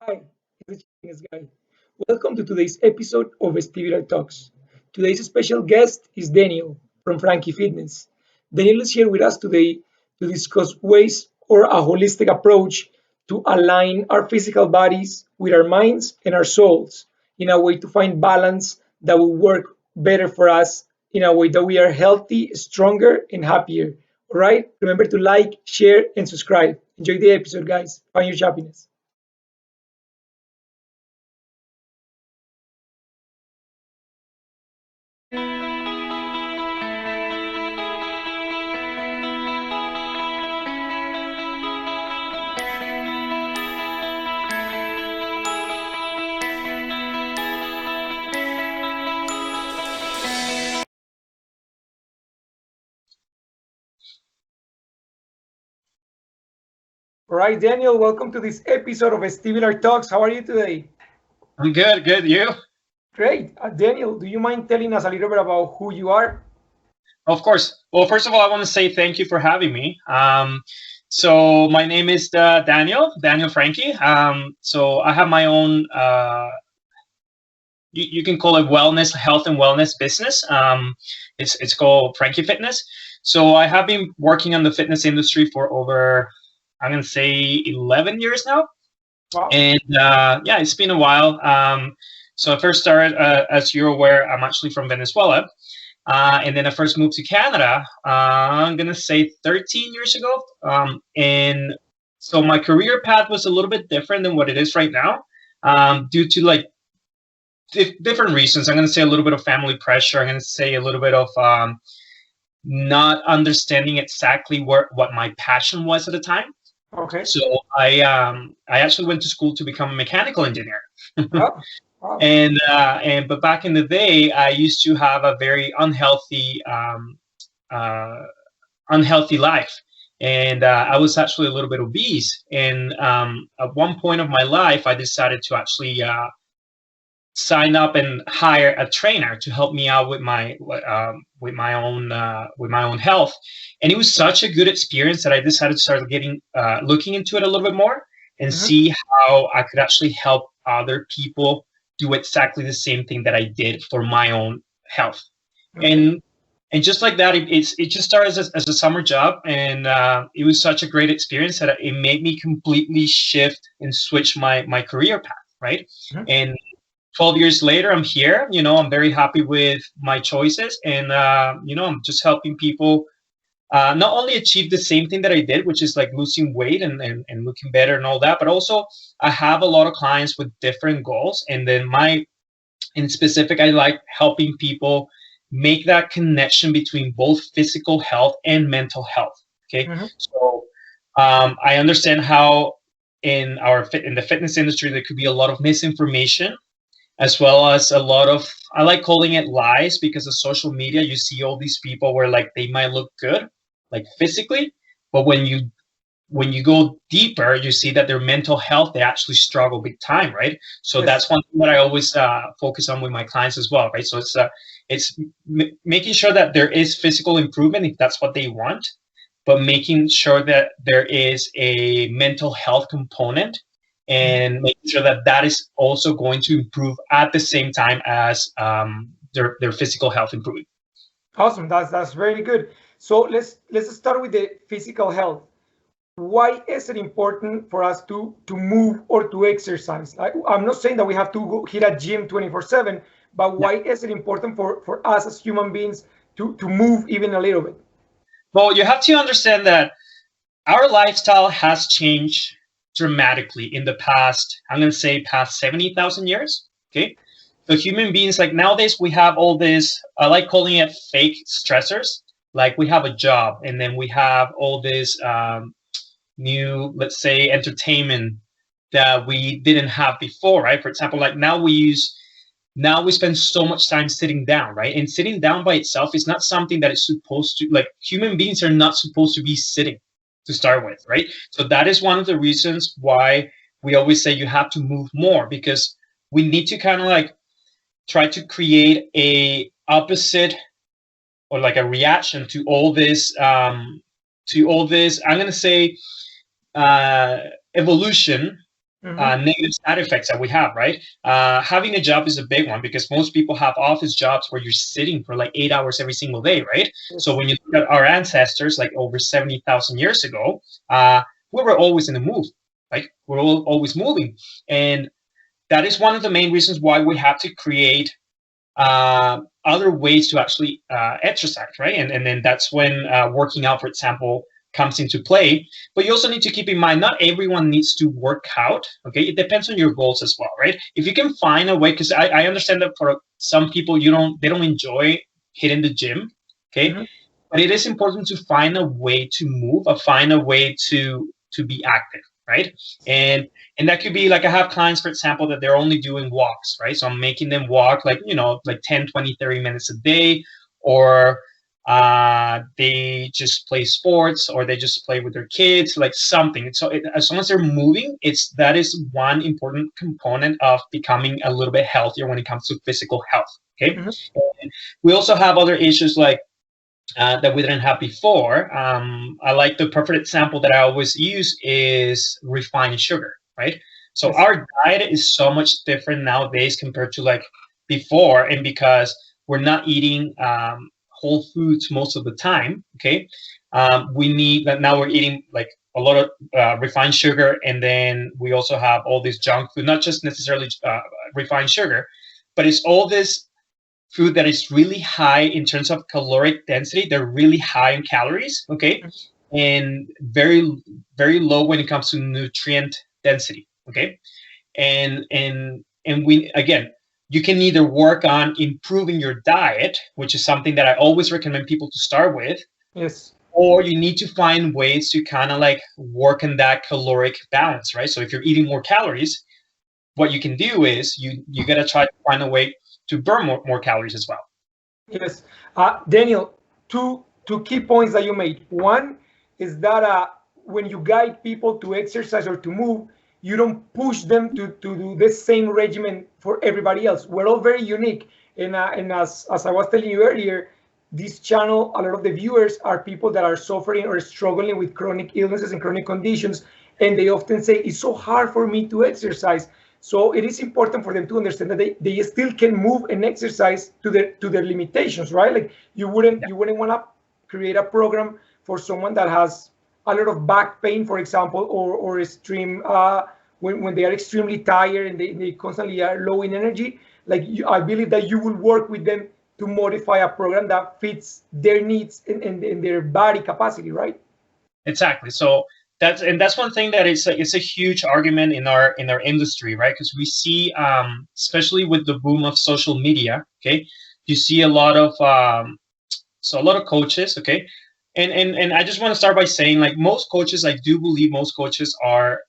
Hi, this is Chappiness guy. Welcome to today's episode of Vestibular Talks. Today's special guest is Daniel from Frankie Fitness. Daniel is here with us today to discuss ways or a holistic approach to align our physical bodies with our minds and our souls in a way to find balance that will work better for us in a way that we are healthy, stronger, and happier. All right? Remember to like, share, and subscribe. Enjoy the episode, guys. Find your happiness. All right, Daniel, welcome to this episode of Vestibular Talks. How are you today? I'm good, good. You? Great. Daniel, do you mind telling us a little bit about who you are? Of course. Well, first of all, I want to say thank you for having me. So my name is Daniel Frankie. So I have my own, you can call it wellness, health and wellness business. It's called Frankie Fitness. So I have been working on the fitness industry for over, I'm going to say 11 years now. Wow. And yeah, it's been a while. So I first started, as you're aware, I'm actually from Venezuela. And then I first moved to Canada, I'm going to say 13 years ago. And so my career path was a little bit different than what it is right now, due to like different reasons. I'm going to say a little bit of family pressure. I'm going to say a little bit of not understanding exactly what my passion was at the time. Okay. So I actually went to school to become a mechanical engineer. Oh, wow. And but back in the day, I used to have a very uh, unhealthy life, and I was actually a little bit obese. And at one point of my life, I decided to actually sign up and hire a trainer to help me out with my own health. And it was such a good experience that I decided to start getting looking into it a little bit more and Mhm. see how I could actually help other people do exactly the same thing that I did for my own health. Okay. And just like that, it just started as a summer job, and it was such a great experience that it made me completely shift and switch my career path, right? Mhm. And 12 years later, I'm here. I'm very happy with my choices, and I'm just helping people not only achieve the same thing that I did, which is like losing weight and looking better and all that, but also I have a lot of clients with different goals. And then in specific, I like helping people make that connection between both physical health and mental health. Okay. Mhm. So I understand how in the fitness industry, there could be a lot of misinformation, as well as a lot of, I like calling it lies, because of social media. You see all these people where like they might look good, like physically, but when you go deeper, you see that their mental health, they actually struggle big time, right? So Yes. that's one thing that I always focus on with my clients as well, right? So it's making sure that there is physical improvement if that's what they want, but making sure that there is a mental health component, Mhm. and making sure that that is also going to improve at the same time as their physical health improving. Awesome. That's very good. So let's start with the physical health. Why is it important for us to move or to exercise? I'm not saying that we have to go hit a gym 24/7, but Yeah. why is it important for us as human beings to move even a little bit? Well, you have to understand that our lifestyle has changed dramatically in the past, I'm going to say past 70,000 years. Okay. So human beings, like nowadays, we have all this, I like calling it fake stressors. Like we have a job, and then we have all this new, let's say, entertainment that we didn't have before, right? For example, like now we spend so much time sitting down, right? And sitting down by itself is not something that is supposed to, like, human beings are not supposed to be sitting to start with, right? So that is one of the reasons why we always say you have to move more, because we need to kind of like try to create a opposite, or like a reaction to all this, I'm going to say, uh, evolution Mm-hmm. negative side effects that we have, right? Having a job is a big one because most people have office jobs where you're sitting for like 8 hours every single day, right? So Yes. when you look at our ancestors, like over 70,000 years ago, we were always in the move, right? We're always moving. And that is one of the main reasons why we have to create other ways to actually exercise, right? And then that's when working out, for example, comes into play. But you also need to keep in mind, not everyone needs to work out. Okay, it depends on your goals as well, right? If you can find a way, because I understand that for some people, they don't enjoy hitting the gym. Okay, Mm-hmm. but it is important to find a way to move, find a way to be active, right? and and that could be like, I have clients, for example, that they're only doing walks, right? So I'm making them walk like, like 10, 20, 30 minutes a day, or they just play sports, or they just play with their kids, like something. So as long as they're moving, that is one important component of becoming a little bit healthier when it comes to physical health. Okay. Mm-hmm. And we also have other issues like that we didn't have before. I like the perfect example that I always use is refined sugar, right? So Yes. our diet is so much different nowadays compared to like before, and because we're not eating whole foods most of the time, okay? We need that now. We're eating like a lot of refined sugar, and then we also have all this junk food, not just necessarily refined sugar, but it's all this food that is really high in terms of caloric density. They're really high in calories, okay, and very, very low when it comes to nutrient density, okay. And we, again, you can either work on improving your diet, which is something that I always recommend people to start with, Yes. or you need to find ways to kind of like work on that caloric balance, right? So if you're eating more calories, what you can do is you got to try to find a way to burn more calories as well. Yes. Daniel, two key points that you made. One is that when you guide people to exercise or to move, you don't push them to do the same regimen for everybody else. We're all very unique. And as I was telling you earlier, this channel, a lot of the viewers are people that are suffering or struggling with chronic illnesses and chronic conditions. And they often say, it's so hard for me to exercise. So it is important for them to understand that they still can move and exercise to their limitations, right? Like you wouldn't want to create a program for someone that has a lot of back pain, for example, or extreme when they are extremely tired and they constantly are low in energy. Like I believe that you will work with them to modify a program that fits their needs and their body capacity, right? Exactly. So that's one thing that it's a huge argument in our industry, right? Because we see, especially with the boom of social media, okay, you see a lot of a lot of coaches, okay, and I just want to start by saying, like, most coaches, I do believe most coaches are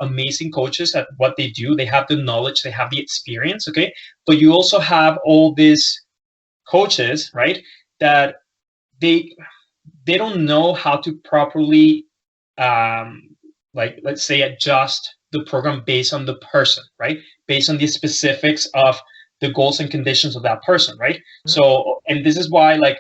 amazing coaches at what they do. They have the knowledge, they have the experience, okay, but you also have all these coaches, right, that they they don't know how to properly, um, like, let's say, adjust the program based on the person, right? Based on the specifics of the goals and conditions of that person, right? Mhm. So, and this is why, like,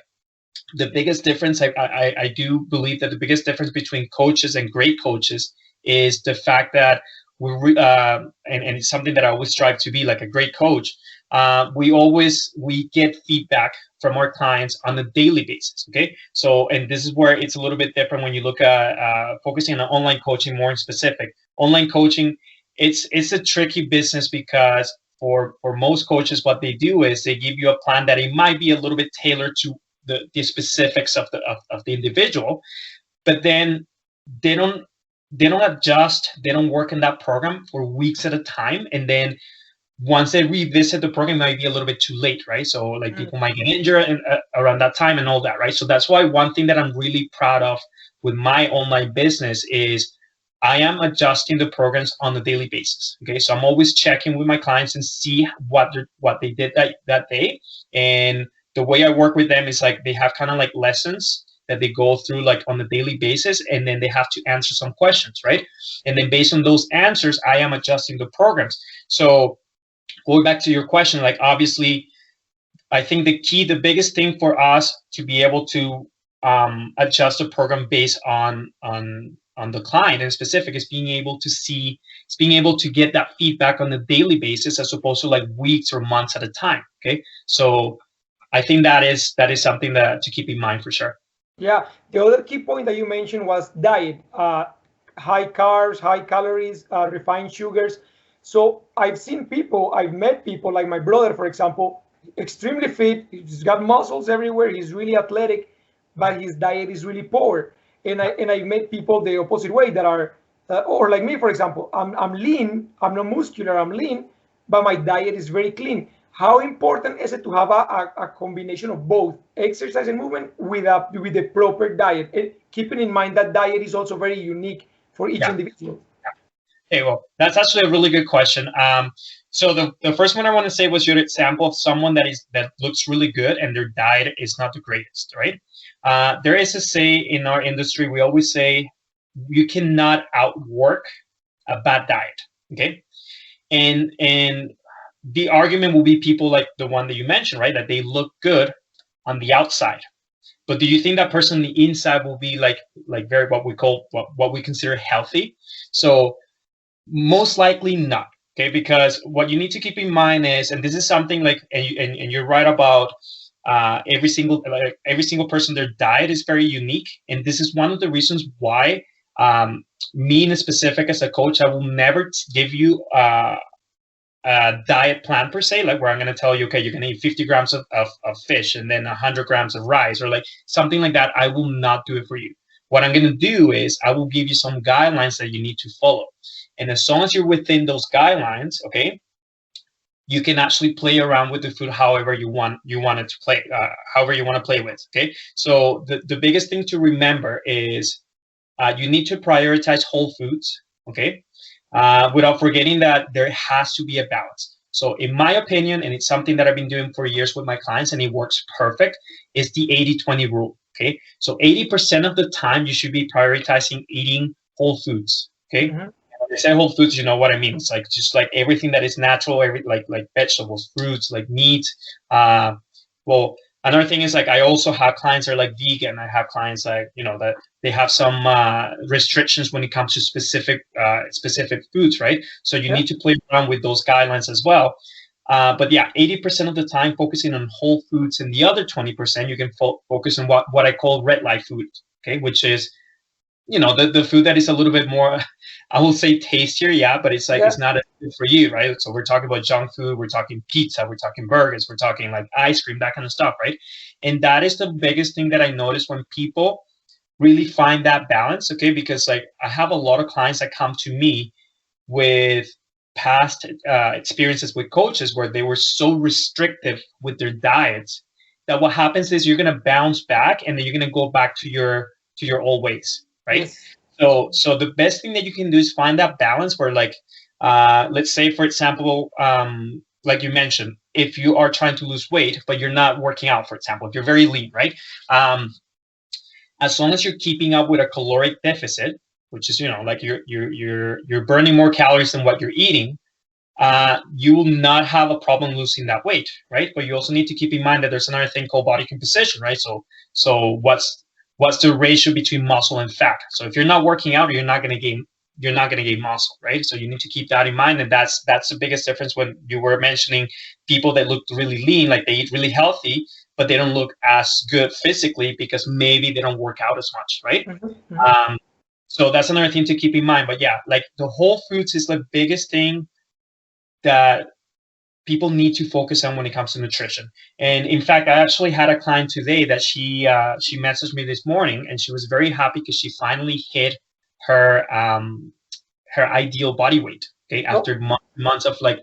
the biggest difference, I do believe that the biggest difference between coaches and great coaches is the fact that and it's something that I always strive to be like a great coach. We get feedback from our clients on a daily basis. Okay, so, and this is where it's a little bit different when you look at focusing on online coaching more in specific. Online coaching, it's a tricky business because for most coaches, what they do is they give you a plan that it might be a little bit tailored to the specifics of the individual, but then they don't they don't adjust, they don't work in that program for weeks at a time, and then once they revisit the program, it might be a little bit too late, right? So like Mm. people might get injured around that time and all that, right? So that's why one thing that I'm really proud of with my online business is I am adjusting the programs on a daily basis. Okay, so I'm always checking with my clients and see what they did that day. And the way I work with them is like they have kind of like lessons that they go through like on a daily basis, and then they have to answer some questions, right? And then based on those answers, I am adjusting the programs. So going back to your question, like obviously, I think the biggest thing for us to be able to adjust the program based on on the client in specific is being able to see, it's being able to get that feedback on a daily basis as opposed to like weeks or months at a time. Okay, so I think that is something that to keep in mind for sure. Yeah, the other key point that you mentioned was diet, high carbs, high calories, refined sugars. So I've met people like my brother, for example, extremely fit. He's got muscles everywhere. He's really athletic, but his diet is really poor. And I met people the opposite way that are, or like me, for example, I'm lean. I'm not muscular. I'm lean, but my diet is very clean. How important is it to have a combination of both exercise and movement with the proper diet? And keeping in mind that diet is also very unique for each Yeah. individual. Okay, well, that's actually a really good question. So the first one I want to say was your example of someone that looks really good and their diet is not the greatest, right? There is a say in our industry. We always say you cannot outwork a bad diet. Okay, and the argument will be people like the one that you mentioned, right? That they look good on the outside, but do you think that person on the inside will be like very what we consider healthy? So most likely not. Okay, because what you need to keep in mind is, and this is something like, and you're right about every single person, their diet is very unique, and this is one of the reasons why me in specific as a coach, I will never give you diet plan per se, like where I'm going to tell you, okay, you're going to eat 50 grams of fish and then 100 grams of rice or like something like that. I will not do it for you. What I'm going to do is I will give you some guidelines that you need to follow. And as long as you're within those guidelines, okay, you can actually play around with the food however you want it to play, however you want to play with. Okay, so the biggest thing to remember is you need to prioritize whole foods. Okay, without forgetting that there has to be a balance. So in my opinion, and it's something that I've been doing for years with my clients and it works perfect, is the 80-20 rule. Okay, so 80% of the time you should be prioritizing eating whole foods. Okay, Mm-hmm. when I say whole foods, you know what I mean. It's like just like everything that is natural, like vegetables, fruits, like meat. Uh, well, another thing is like I also have clients that are like vegan. I have clients like that they have some restrictions when it comes to specific foods, right? So you Yeah. need to play around with those guidelines as well. But yeah, 80% of the time focusing on whole foods, and the other 20% you can focus on what I call red light food, okay, which is the food that is a little bit more, I will say tastier, yeah, but it's like Yeah. it's not as good for you, right? So we're talking about junk food, we're talking pizza, we're talking burgers, we're talking like ice cream, that kind of stuff, right? And that is the biggest thing that I notice when people really find that balance, okay? Because like I have a lot of clients that come to me with past experiences with coaches where they were so restrictive with their diets that what happens is you're going to bounce back and then you're going to go back to your old ways, right? Yes. So the best thing that you can do is find that balance where like let's say for example like you mentioned, if you are trying to lose weight but you're not working out, for example, if you're very lean, right? As long as you're keeping up with a caloric deficit, which is like you're burning more calories than what you're eating, you will not have a problem losing that weight, right? But you also need to keep in mind that there's another thing called body composition, right? So what's the ratio between muscle and fat? So if you're not working out, you're not going to gain muscle, right? So you need to keep that in mind, and that's the biggest difference when you were mentioning people that look really lean, like they eat really healthy, but they don't look as good physically because maybe they don't work out as much, right? Mm-hmm. Mm-hmm. Um, so that's another thing to keep in mind. But yeah, like the whole foods is the biggest thing that people need to focus on when it comes to nutrition. And in fact, I actually had a client today that she messaged me this morning, and she was very happy because she finally hit her her ideal body weight. Okay, Oh, after months of like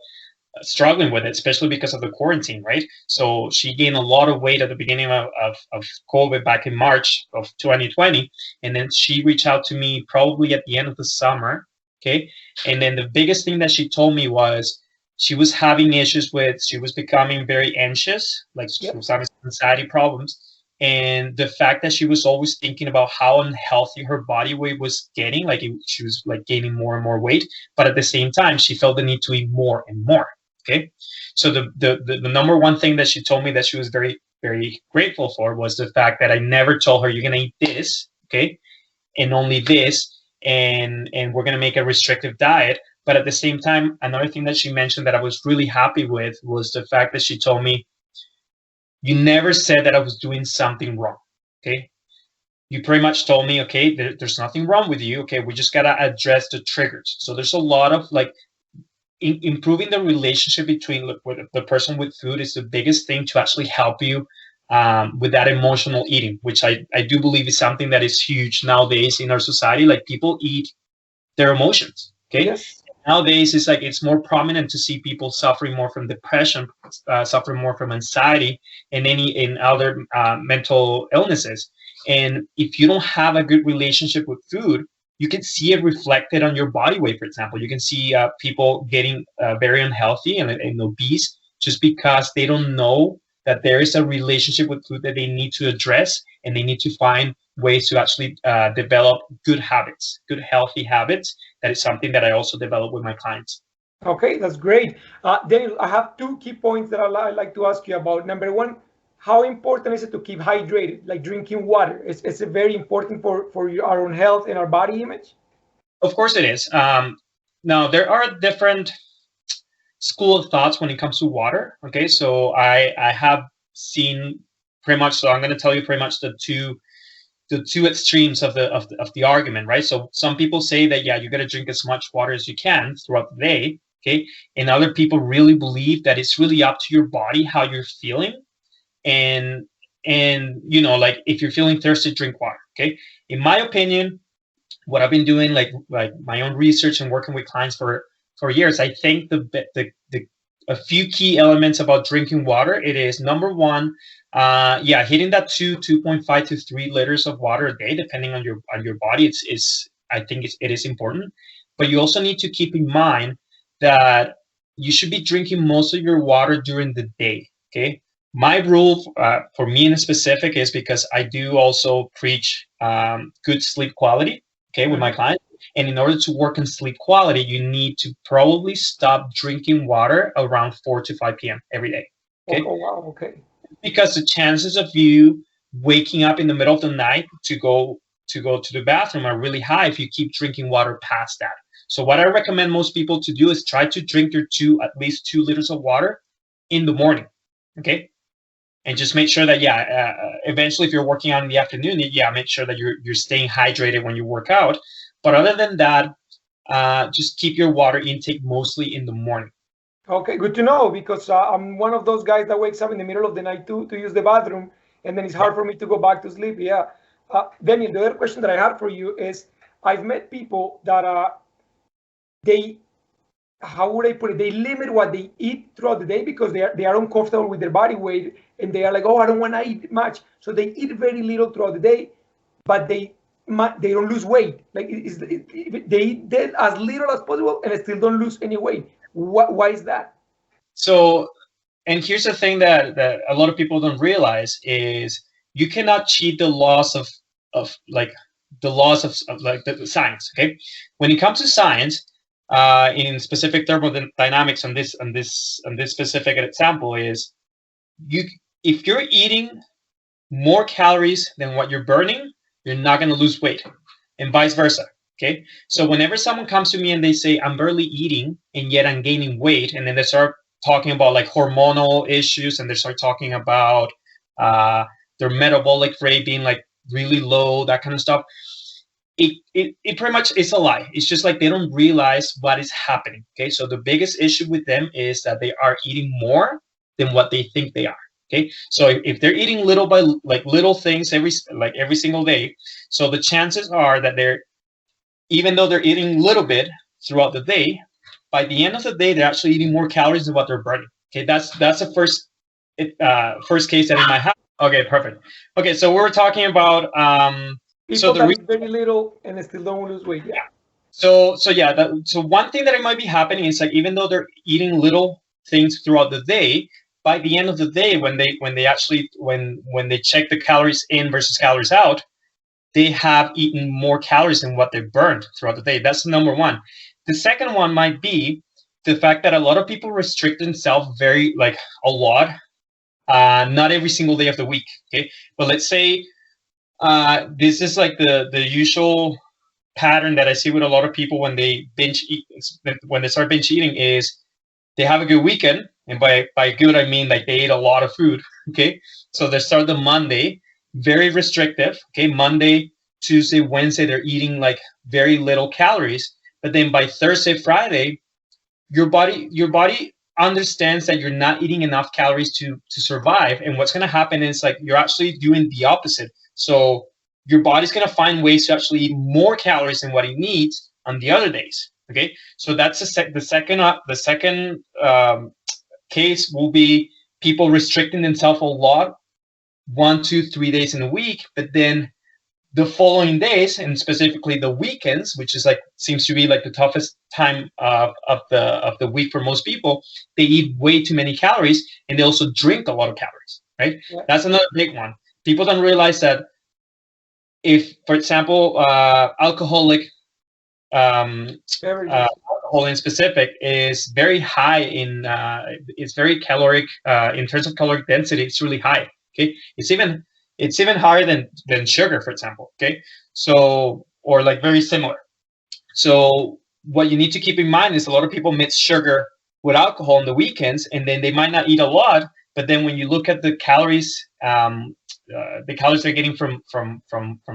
struggling with it, especially because of the quarantine, right? So she gained a lot of weight at the beginning of COVID back in March of 2020. And then she reached out to me probably at the end of the summer. Okay. And then the biggest thing that she told me was she was having issues she was becoming very anxious, like yeah. she was having anxiety problems. And the fact that she was always thinking about how unhealthy her body weight was getting, like she was like gaining more and more weight, but at the same time, she felt the need to eat more and more. Okay, so the number one thing that she told me that she was very very grateful for was the fact that I never told her you're gonna eat this, okay, and only this. and we're going to make a restrictive diet. But at the same time, another thing that she mentioned that I was really happy with was the fact that she told me, you never said that I was doing something wrong. Okay. You pretty much told me, okay, there's nothing wrong with you. Okay. We just got to address the triggers. So there's a lot of like improving the relationship between with the person with food is the biggest thing to actually help you with that emotional eating, which I do believe is something that is huge nowadays in our society. Like people eat their emotions. Okay. Yes. Nowadays, it's like it's more prominent to see people suffering more from depression, suffering more from anxiety, and in other mental illnesses. And if you don't have a good relationship with food, you can see it reflected on your body weight. For example, you can see people getting very unhealthy and obese just because they don't know that there is a relationship with food that they need to address, and they need to find ways to actually develop good habits, good healthy habits. That is something that I also develop with my clients. Okay, that's great. Daniel, I have two key points that I'd like to ask you about. Number one, how important is it to keep hydrated, like drinking water? Is it very important for our own health and our body image? Of course it is. Now, there are different school of thoughts when it comes to water. Okay, so I have seen pretty much, so I'm going to tell you pretty much the two extremes of the argument, right? So some people say that, yeah, you got to drink as much water as you can throughout the day, okay? And other people really believe that it's really up to your body how you're feeling, and like if you're feeling thirsty, drink water, okay? In my opinion, what I've been doing, like my own research and working with clients for years, I think the a few key elements about drinking water. It is number one, yeah, hitting that 2.5 to 3 liters of water a day, depending on your body. I think it is important, but you also need to keep in mind that you should be drinking most of your water during the day. Okay. My rule for me in specific is because I do also preach good sleep quality, okay, with my Mhm. clients. And in order to work on sleep quality, you need to probably stop drinking water around 4 to 5 p.m. every day. Oh, Okay. oh, wow, okay. Because the chances of you waking up in the middle of the night to go to the bathroom are really high if you keep drinking water past that. So what I recommend most people to do is try to drink at least 2 liters of water in the morning. Okay. And just make sure that, yeah, eventually if you're working out in the afternoon, yeah, make sure that you're staying hydrated when you work out. But other than that, just keep your water intake mostly in the morning. Okay, good to know because I'm one of those guys that wakes up in the middle of the night to use the bathroom, and then it's Yeah. hard for me to go back to sleep. Yeah. Daniel, the other question that I had for you is I've met people that they, how would I put it? They limit what they eat throughout the day because they are uncomfortable with their body weight, and they are like, oh, I don't want to eat much, so they eat very little throughout the day, but they don't lose weight. Like they eat as little as possible and still don't lose any weight. Why is that? So, and here's the thing that a lot of people don't realize is you cannot cheat the laws of like the laws of like the science. Okay, when it comes to science, in specific thermodynamics, on this specific example is you if you're eating more calories than what you're burning, you're not going to lose weight, and vice versa. Okay. So whenever someone comes to me and they say, I'm barely eating and yet I'm gaining weight, and then they start talking about like hormonal issues, and they start talking about uh, their metabolic rate being like really low, that kind of stuff. It pretty much is a lie. It's just like they don't realize what is happening. Okay. So the biggest issue with them is that they are eating more than what they think they are. Okay. So if they're eating little by like little things every single day, so the chances are that they're, even though they're eating a little bit throughout the day, by the end of the day, they're actually eating more calories than what they're burning. Okay. That's the first case that in my house. Okay. Perfect. Okay. So we're talking about, so People the that eat very little and still don't lose weight. Yeah. So yeah, so one thing that it might be happening is like even though they're eating little things throughout the day, by the end of the day, when they check the calories in versus calories out, they have eaten more calories than what they burned throughout the day. That's number one. The second one might be the fact that a lot of people restrict themselves very like a lot, not every single day of the week. Okay, but let's say this is like the usual pattern that I see with a lot of people when they when they start binge eating is they have a good weekend, and by good I mean like they ate a lot of food. Okay, so they start the Monday very restrictive. Okay, Monday, Tuesday, Wednesday they're eating like very little calories, but then by Thursday, Friday, your body understands that you're not eating enough calories to survive, and what's going to happen is like you're actually doing the opposite. So your body's going to find ways to actually eat more calories than what it needs on the other days. Okay, so that's the second case will be people restricting themselves a lot, 1, 2, 3 days in a week, but then the following days, and specifically the weekends, which is like seems to be like the toughest time of the week for most people, they eat way too many calories, and they also drink a lot of calories. Right? Yeah. That's another big one. People don't realize that if, for example, Beverages. alcohol in specific is very high in it's very caloric in terms of caloric density. It's really high. Okay, it's even higher than sugar, for example. Okay, so or like very similar. So what you need to keep in mind is a lot of people mix sugar with alcohol on the weekends, and then they might not eat a lot, but then when you look at the calories they're getting from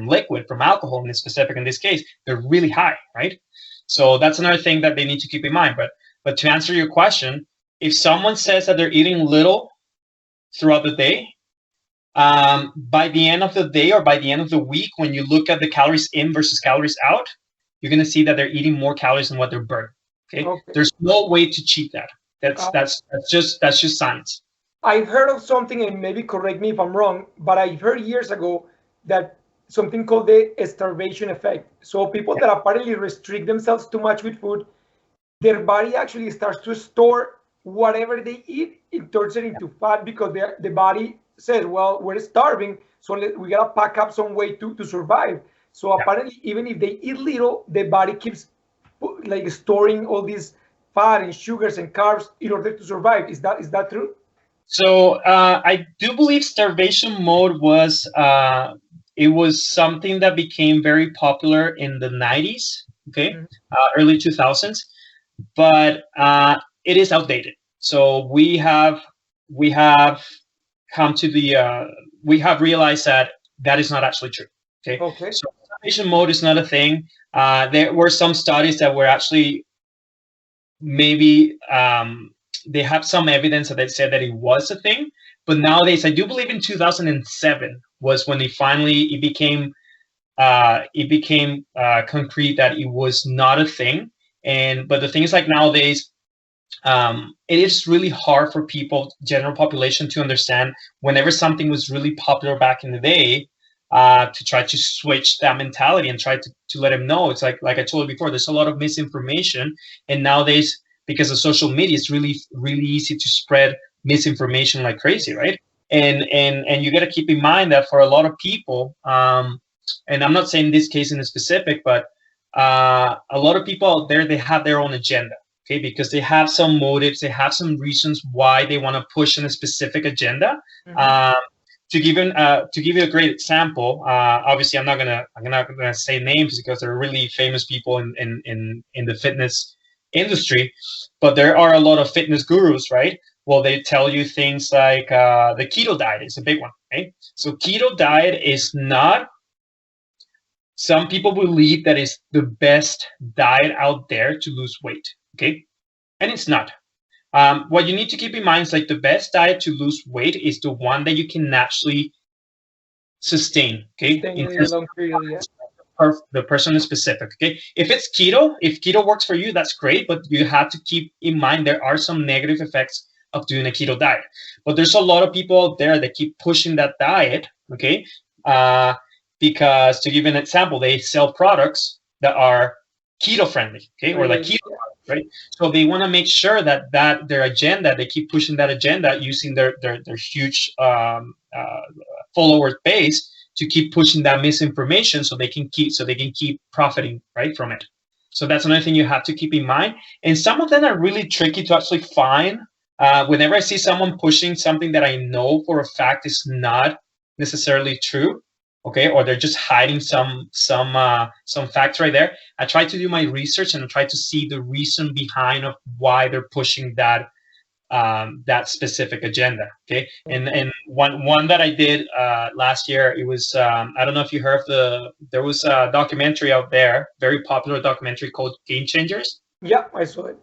liquid, from alcohol in this specific, in this case, they're really high, right? So that's another thing that they need to keep in mind. But to answer your question, if someone says that they're eating little throughout the day, by the end of the day or by the end of the week, when you look at the calories in versus calories out, you're going to see that they're eating more calories than what they're burning. Okay, there's no way to cheat that. That's just science. I've heard of something, and maybe correct me if I'm wrong, but I've heard years ago that something called the starvation effect. So people that apparently restrict themselves too much with food, their body actually starts to store whatever they eat. It turns it into fat because the body says, well, we're starving, so we gotta pack up some way to survive. So apparently, even if they eat little, the body keeps like storing all these fat and sugars and carbs in order to survive. Is that true? So I do believe starvation mode was it was something that became very popular in the 90s, okay, early 2000s, but it is outdated. So we have come to we have realized that that is not actually true. Okay. So starvation mode is not a thing. There were some studies that were actually maybe they have some evidence that they said that it was a thing, but nowadays I do believe in 2007 was when it became concrete that it was not a thing. But the thing is, like, nowadays it is really hard for people, general population, to understand whenever something was really popular back in the day, to try to switch that mentality and try to let them know. It's like I told you before, there's a lot of misinformation, and nowadays, because of social media, it's really, really easy to spread misinformation like crazy, right? And you got to keep in mind that for a lot of people, and I'm not saying this case in a specific, but a lot of people out there, they have their own agenda, okay? Because they have some motives, they have some reasons why they want to push in a specific agenda. To give you a great example, obviously I'm not gonna say names because they're really famous people in the fitness industry, but there are a lot of fitness gurus, right? Well, they tell you things like the keto diet is a big one, right? So keto diet is not. Some people believe that it's the best diet out there to lose weight, okay? And it's not. What you need to keep in mind is, like, the best diet to lose weight is the one that you can actually sustain, okay? In a long period, yeah. The person is specific, okay? If keto works for you, that's great, but you have to keep in mind there are some negative effects of doing a keto diet. But there's a lot of people out there that keep pushing that diet, okay? Because, to give an example, they sell products that are keto friendly, okay, or like keto, right? So they want to make sure that their agenda, they keep pushing that agenda using their huge follower base to keep pushing that misinformation, so they can keep profiting, right, from it. So that's another thing you have to keep in mind. And some of them are really tricky to actually find. Whenever I see someone pushing something that I know for a fact is not necessarily true, okay, or they're just hiding some facts right there. I try to do my research and I try to see the reason behind of why they're pushing that specific agenda. Okay, and one that I did last year, it was I don't know if you heard of there was a documentary out there, very popular documentary called Game Changers. Yeah, I saw it.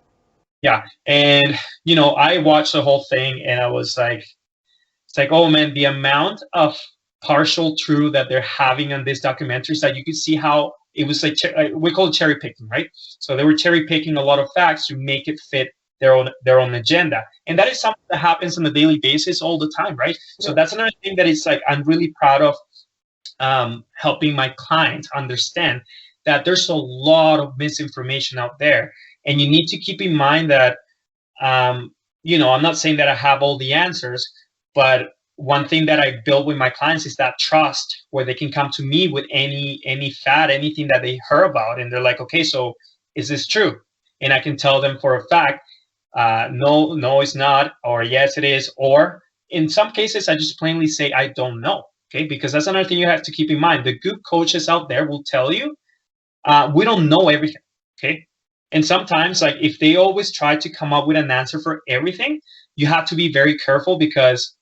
Yeah, and I watched the whole thing and I was like, it's like, oh man, the amount of partial truth that they're having on these documentaries, that you could see how it was like we call it cherry picking, right? So they were cherry picking a lot of facts to make it fit their own agenda, and that is something that happens on a daily basis all the time, right? So Yeah. that's another thing that is like I'm really proud of, helping my clients understand that there's a lot of misinformation out there, and you need to keep in mind that I'm not saying that I have all the answers, but one thing that I build with my clients is that trust, where they can come to me with any fad, anything that they heard about, and they're like, okay, so is this true? And I can tell them for a fact, no, no, it's not, or yes, it is, or in some cases, I just plainly say I don't know. Okay, because that's another thing you have to keep in mind. The good coaches out there will tell you, we don't know everything. Okay, and sometimes, like, if they always try to come up with an answer for everything, you have to be very careful, because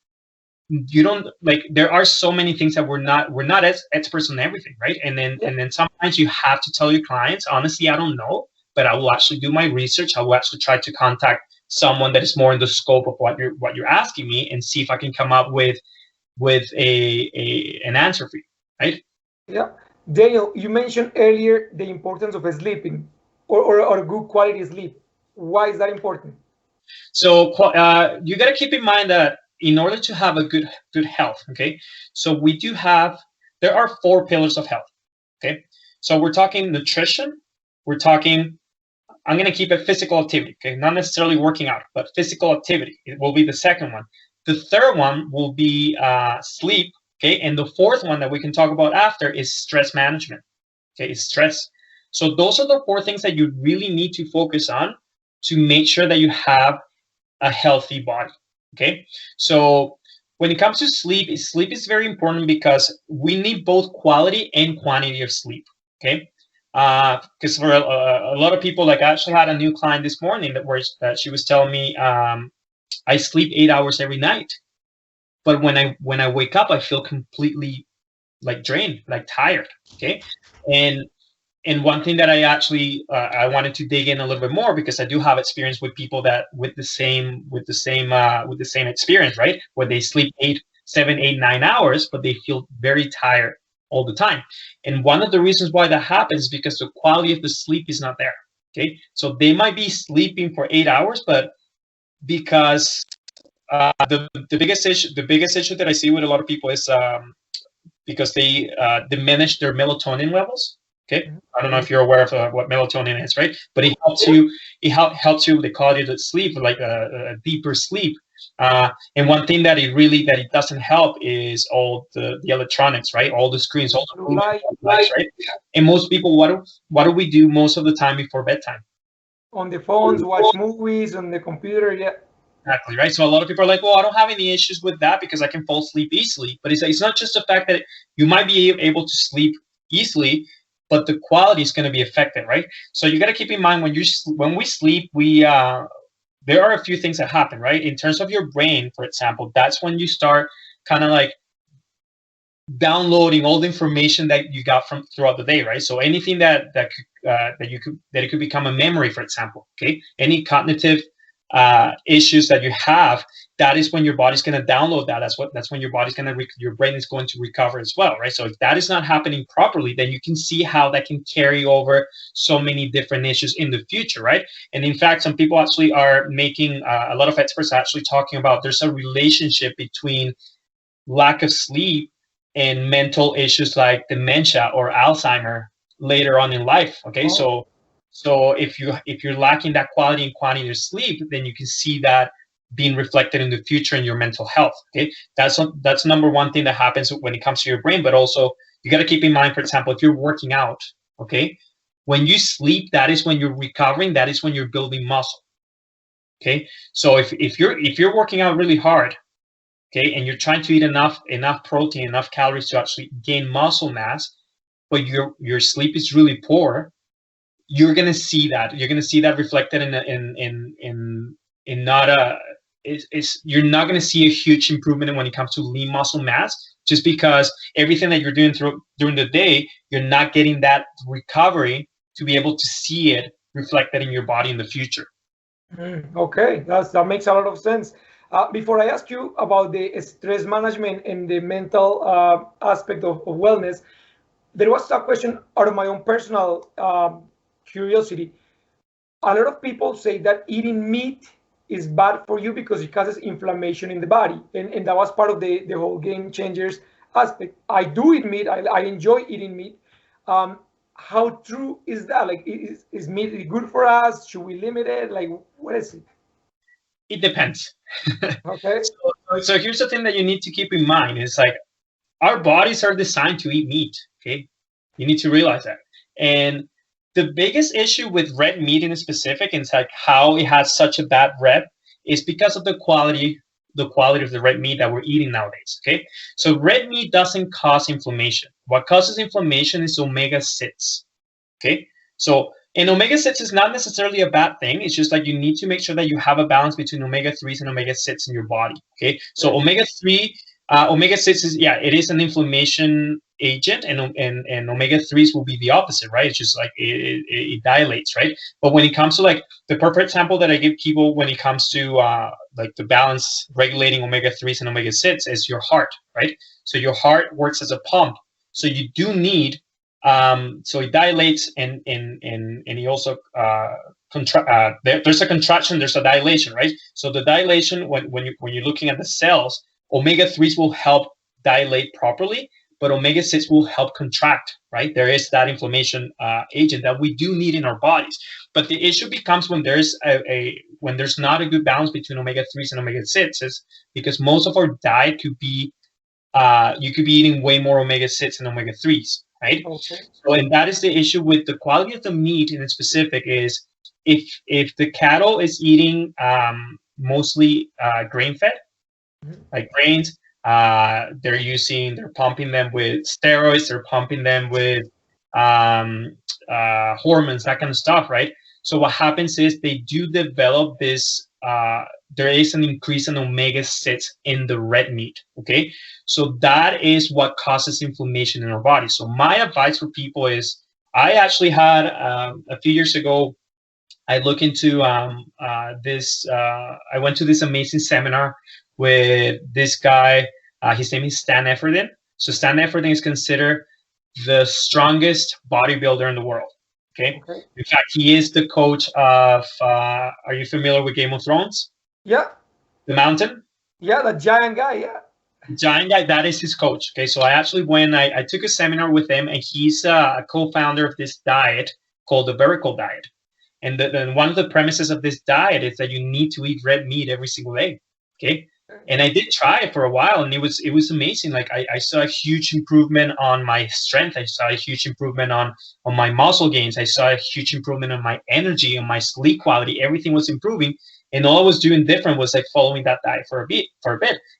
you don't, like, there are so many things that we're not as experts on everything, right? And then Yeah. and then sometimes you have to tell your clients, honestly, I don't know, but I will actually do my research. I will actually try to contact someone that is more in the scope of what you're asking me, and see if I can come up with an answer for you, right? Yeah. Daniel, you mentioned earlier the importance of sleeping, or good quality sleep. Why is that important? So you got to keep in mind that in order to have a good health, okay, so there are four pillars of health. Okay, so we're talking nutrition, we're talking, I'm going to keep it physical activity, okay, not necessarily working out, but physical activity, it will be the second one. The third one will be sleep, okay, and the fourth one that we can talk about after is stress management. Okay, is stress. So those are the four things that you really need to focus on to make sure that you have a healthy body. Okay, so when it comes to sleep is very important, because we need both quality and quantity of sleep. Okay, because for a lot of people, like, I actually had a new client this morning that she was telling me, I sleep 8 hours every night, but when I wake up, I feel completely like drained, like tired. Okay, and and one thing that I wanted to dig in a little bit more, because I do have experience with people that with the same experience, right? Where they sleep 7, 8, 9 hours, but they feel very tired all the time. And one of the reasons why that happens is because the quality of the sleep is not there. Okay, so they might be sleeping for 8 hours, but because the biggest issue that I see with a lot of people is because they diminish their melatonin levels. Okay, Mhm. I don't know if you're aware of what melatonin is, right? But it helps you. Helps you. They call it a sleep, like a deeper sleep. And one thing that it doesn't help is all the electronics, right? All the screens, all the Blue blue light lights, right? And most people, what do we do most of the time before bedtime? on the phones, watch movies on the computer. Yeah. Exactly, right. So a lot of people are like, well, I don't have any issues with that because I can fall asleep easily. But it's not just the fact that you might be able to sleep easily, but the quality is going to be affected, right? So you got to keep in mind, when we sleep, there are a few things that happen, right? In terms of your brain, for example, that's when you start kind of like downloading all the information that you got from throughout the day, right? So anything that it could become a memory, for example. Okay, any cognitive issues that you have, that is when your body's going to download that. That's when your body's going to your brain is going to recover as well, right? So if that is not happening properly, then you can see how that can carry over so many different issues in the future, right? And in fact, some people actually are making a lot of experts are actually talking about there's a relationship between lack of sleep and mental issues like dementia or Alzheimer later on in life. Okay, Oh, so if you're lacking that quality and quantity of sleep, then you can see that being reflected in the future in your mental health. Okay, that's number one thing that happens when it comes to your brain. But also, you got to keep in mind, for example, if you're working out, okay, when you sleep, that is when you're recovering. That is when you're building muscle. Okay, so if you're working out really hard, okay, and you're trying to eat enough protein, enough calories to actually gain muscle mass, but your sleep is really poor, you're gonna see that. You're gonna see that reflected in not a it's you're not gonna see a huge improvement when it comes to lean muscle mass, just because everything that you're doing during the day, you're not getting that recovery to be able to see it reflected in your body in the future. Okay, that makes a lot of sense. Before I ask you about the stress management and the mental aspect of wellness, there was a question out of my own personal curiosity. A lot of people say that eating meat is bad for you because it causes inflammation in the body. And that was part of the whole game changers aspect. I do eat meat, I enjoy eating meat. Um, how true is that? Like, is meat good for us? Should we limit it? Like, what is it? It depends. Okay. So here's the thing that you need to keep in mind is like our bodies are designed to eat meat. Okay, you need to realize that. And the biggest issue with red meat in specific, and it's like how it has such a bad rep, is because of the quality of the red meat that we're eating nowadays. Okay, so red meat doesn't cause inflammation. What causes inflammation is omega-6. Okay, so and omega-6 is not necessarily a bad thing. It's just like you need to make sure that you have a balance between omega-3s and omega-6 in your body. Okay, so omega-3, omega-6 is, yeah, it is an inflammation agent, and omega-3s will be the opposite, right? It's just like it dilates, right? But when it comes to like the perfect example that I give people when it comes to like the balance regulating omega-3s and omega-6 is your heart, right? So your heart works as a pump. So you do need so it dilates and he also there's a contraction, there's a dilation, right? So the dilation, when you're looking at the cells, omega-3s will help dilate properly, but omega-6 will help contract, right? There is that inflammation agent that we do need in our bodies. But the issue becomes when there's when there's not a good balance between omega-3s and omega-6s, because most of our diet could be you could be eating way more omega-6 and omega-3s, right? Okay. So, and that is the issue with the quality of the meat in specific is if the cattle is eating mostly grain fed, like grains, they're pumping them with steroids, they're pumping them with hormones, that kind of stuff, right? So what happens is they do develop this. There is an increase in omega-6 in the red meat. Okay, so that is what causes inflammation in our body. So my advice for people is, I actually had a few years ago, I look into this. I went to this amazing seminar with this guy. His name is Stan Efferdin. So Stan Efferdin is considered the strongest bodybuilder in the world. Okay. Okay. In fact, he is the coach of. Are you familiar with Game of Thrones? Yeah. The Mountain. Yeah, the giant guy. Yeah. Giant guy, that is his coach. Okay, so I actually went, I took a seminar with him, and he's a co-founder of this diet called the Vertical Diet. And then one of the premises of this diet is that you need to eat red meat every single day. Okay, and I did try it for a while, and it was amazing. Like I saw a huge improvement on my strength. I saw a huge improvement on my muscle gains. I saw a huge improvement on my energy, on my sleep quality. Everything was improving. And all I was doing different was like following that diet for a bit.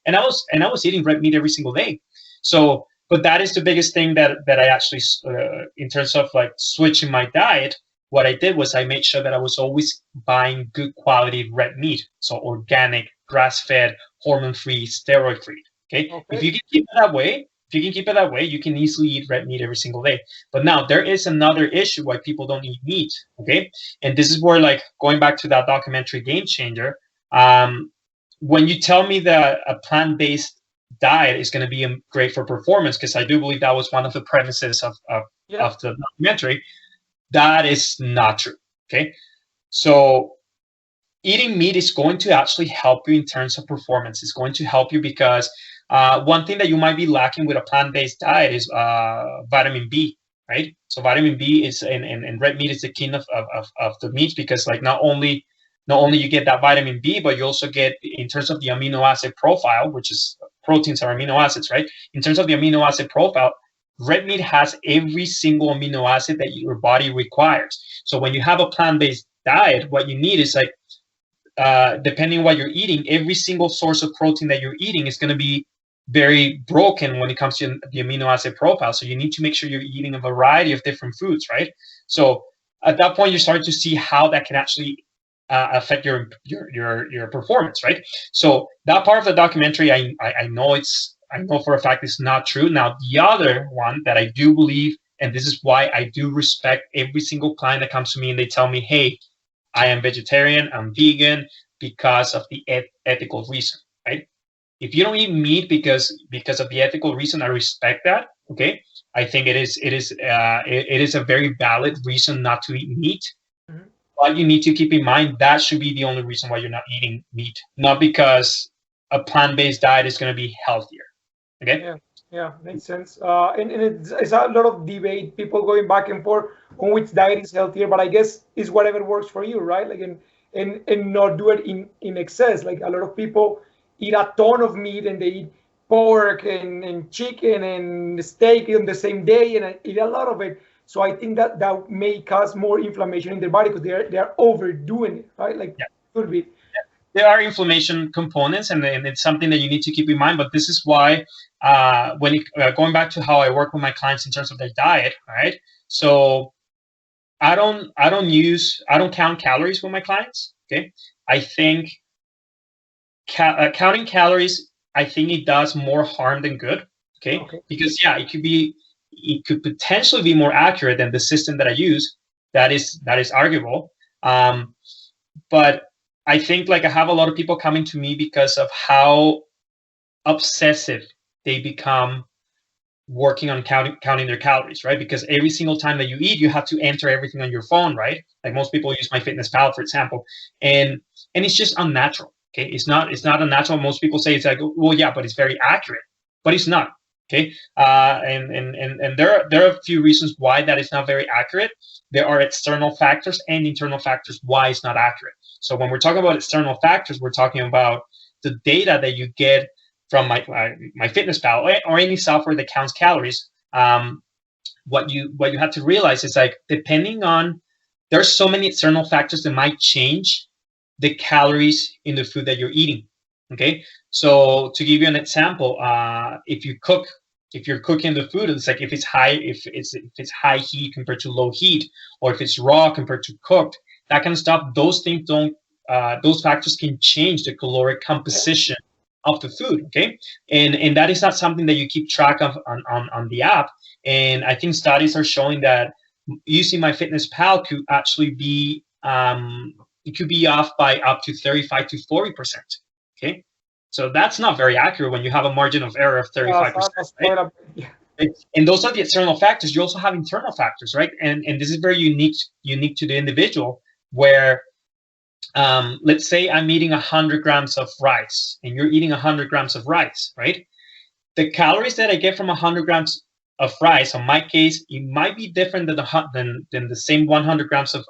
And I was eating red meat every single day. So, but that is the biggest thing that I actually, in terms of like switching my diet, what I did was I made sure that I was always buying good quality red meat. So organic, grass-fed, hormone-free, steroid-free. Okay. If you can keep it that way, you can easily eat red meat every single day. But now there is another issue why people don't eat meat. Okay. And this is where, like, going back to that documentary Game Changer, when you tell me that a plant-based diet is going to be great for performance, because I do believe that was one of the premises of the documentary, that is not true. Okay. So eating meat is going to actually help you in terms of performance. It's going to help you because one thing that you might be lacking with a plant-based diet is vitamin B, right? So vitamin B is, and red meat is the king of the meats, because like not only you get that vitamin B, but you also get, in terms of the amino acid profile, which is proteins are amino acids, right? In terms of the amino acid profile, red meat has every single amino acid that your body requires. So when you have a plant-based diet, what you need is like depending on what you're eating, every single source of protein that you're eating is going to be very broken when it comes to the amino acid profile. So you need to make sure you're eating a variety of different foods, right? So at that point, you're starting to see how that can actually affect your performance, right? So that part of the documentary, I know for a fact it's not true. Now the other one that I do believe, and this is why I do respect every single client that comes to me and they tell me, hey, I am vegetarian, I'm vegan, because of the ethical reason, right? If you don't eat meat because of the ethical reason, I respect that. Okay, I think it is a very valid reason not to eat meat. Mhm. But you need to keep in mind that should be the only reason why you're not eating meat, not because a plant-based diet is going to be healthier. Okay. Yeah, yeah, makes sense. And it's a lot of debate, people going back and forth on which diet is healthier, but I guess it's whatever works for you, right? Like, and not do it in excess. Like a lot of people eat a ton of meat and they eat pork and chicken and steak on the same day and eat a lot of it. So I think that that may cause more inflammation in their body because they're overdoing it, right? Like, Yeah. could be. There are inflammation components, and it's something that you need to keep in mind. But this is why, going back to how I work with my clients in terms of their diet, right? So I don't count calories with my clients. Okay, I think counting calories, I think it does more harm than good. Okay, Okay. because yeah, it could potentially be more accurate than the system that I use. That is arguable. But I think like I have a lot of people coming to me because of how obsessive they become working on counting their calories, right? Because every single time that you eat, you have to enter everything on your phone, right? Like most people use MyFitnessPal, for example, and it's just unnatural. Okay, it's not unnatural. Most people say it's like, well, yeah, but it's very accurate, but it's not. Okay, and there are a few reasons why that is not very accurate. There are external factors and internal factors why it's not accurate. So when we're talking about external factors, we're talking about the data that you get from MyFitnessPal or any software that counts calories. What you have to realize is like depending on, there's so many external factors that might change the calories in the food that you're eating. Okay, so to give you an example, if you're cooking the food, it's like if it's high heat compared to low heat, or if it's raw compared to cooked, that kind of stuff. Those things don't. Those factors can change the caloric composition of the food. Okay, and that is not something that you keep track of on the app. And I think studies are showing that using MyFitnessPal could actually be it could be off by up to 35 to 40%. Okay, so that's not very accurate when you have a margin of error of 35%. That's Right? quite a yeah. And those are the external factors. You also have internal factors, right? And this is very unique to the individual, where let's say I'm eating 100 grams of rice and you're eating 100 grams of rice, right? The calories that I get from 100 grams of rice, in my case, it might be different than the same 100 grams of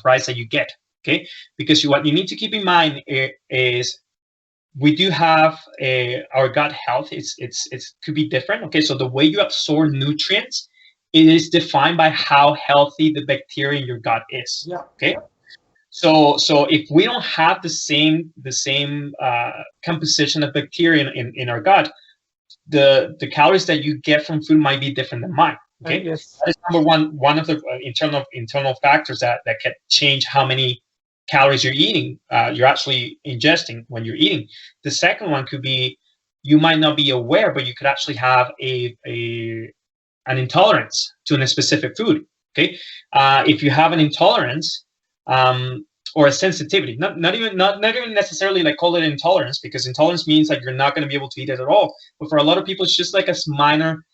rice that you get. Okay, because what you need to keep in mind is we do have our gut health. It's could be different. Okay, so the way you absorb nutrients, it is defined by how healthy the bacteria in your gut is. Yeah. Okay. Yeah. So if we don't have the same composition of bacteria in our gut, the calories that you get from food might be different than mine. Okay, Yes. that is number one of the internal factors that can change how many calories you're eating, you're actually ingesting when you're eating. The second one could be you might not be aware, but you could actually have an intolerance to a specific food. Okay, if you have an intolerance or a sensitivity, not even necessarily like call it intolerance, because intolerance means like you're not going to be able to eat it at all. But for a lot of people, it's just like a minor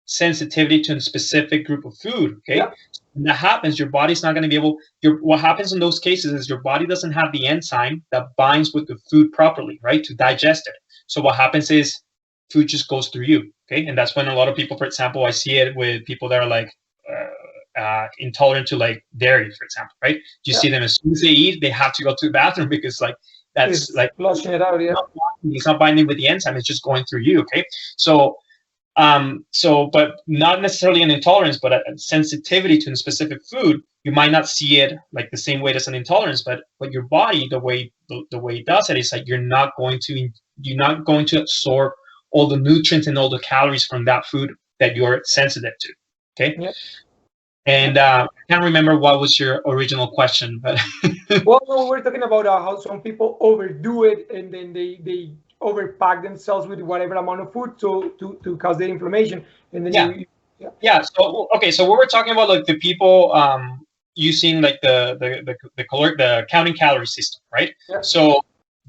sensitivity to a specific group of food. Okay, Yeah. when that happens, your body's not going to be able. What happens in those cases is your body doesn't have the enzyme that binds with the food properly, right, to digest it. So what happens is food just goes through you. Okay, and that's when a lot of people, for example, I see it with people that are like intolerant to like dairy, for example, right? You Yeah. see them as soon as they eat, they have to go to the bathroom because like that's It's like flushing it out. Yeah. it's not binding with the enzyme; it's just going through you. Okay, so But not necessarily an intolerance, but a sensitivity to a specific food. You might not see it like the same way as an intolerance, but your body, the way it does it is like you're not going to absorb all the nutrients and all the calories from that food that you're sensitive to. Okay. Yeah. And I can't remember what was your original question, but Well, no, we're talking about how some people overdo it and then they overpack themselves with whatever amount of food to cause the inflammation. And then yeah. yeah. Yeah. So okay. So we were talking about like the people using like the counting calorie system, right? Yeah. So